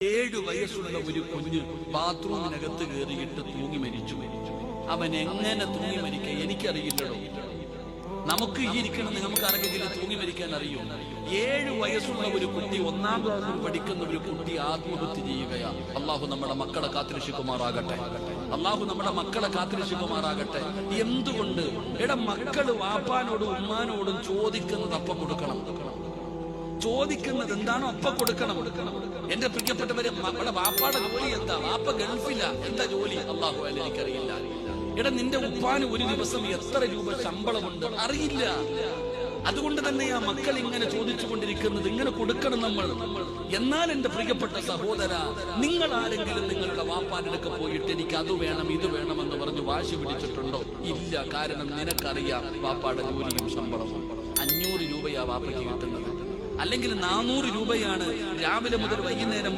7 വയസ്സുള്ള ഒരു കുഞ്ഞ് ബാത്റൂമിനകത്ത് കയറിയിട്ട് തൂങ്ങി മരിച്ചു. അവൻ എങ്ങനെ തൂങ്ങി മരിക്കുക എനിക്കറിയില്ലടോ. നമുക്ക് ഈ ഇരിക്കണം, നമുക്ക് ആർക്കെങ്കിലും തൂങ്ങി മരിക്കാൻ അറിയോ? 7 വയസ്സുള്ള ഒരു കുട്ടി, 1ാം ക്ലാസ്സിൽ പഠിക്കുന്ന ഒരു കുട്ടി ആത്മഹത്യ ചെയ്യുകയാ. അള്ളാഹു നമ്മുടെ മക്കളെ കാത്തിരക്ഷിക്കുമാറാകട്ടെ. അള്ളാഹു നമ്മുടെ മക്കളെ കാത്തിരക്ഷിക്കുമാറാകട്ടെ. എന്തുകൊണ്ട്? മക്കള് വാപ്പാനോടും ഉമ്മാനോടും ചോദിക്കുന്നത് അപ്പം കൊടുക്കണം. ചോദിക്കുന്നത് എന്താണോ അപ്പം കൊടുക്കണം. എന്റെ പ്രിയപ്പെട്ടവരെ, നമ്മുടെ വാപ്പാടെ ജോലി എന്താ? വാപ്പ ഗൾഫില്ല, എന്താ ജോലി? അള്ളാഹു അല്ല, എനിക്കറിയില്ല. നിന്റെ ഉപ്പാന് ഒരു ദിവസം എത്ര രൂപ ശമ്പളമുണ്ട് അറിയില്ല. അതുകൊണ്ട് തന്നെ ആ മക്കൾ ഇങ്ങനെ ചോദിച്ചു കൊണ്ടിരിക്കുന്നത്, ഇങ്ങനെ കൊടുക്കണം നമ്മൾ. എന്നാൽ എന്റെ പ്രിയപ്പെട്ട സഹോദര, നിങ്ങൾ ആരെങ്കിലും നിങ്ങളുടെ വാപ്പാനടുക്ക് പോയിട്ട് എനിക്ക് അത് വേണം ഇത് വേണമെന്ന് പറഞ്ഞ് വാശി പിടിച്ചിട്ടുണ്ടോ? ഇല്ല. കാരണം നിനക്കറിയാം വാപ്പാടെ ജോലിയും ശമ്പളവും. 500 രൂപയാ വാപ്പയ്ക്ക് കിട്ടുന്നത്, അല്ലെങ്കിൽ 400 രൂപയാണ് രാവിലെ മുതൽ വൈകുന്നേരം വരെ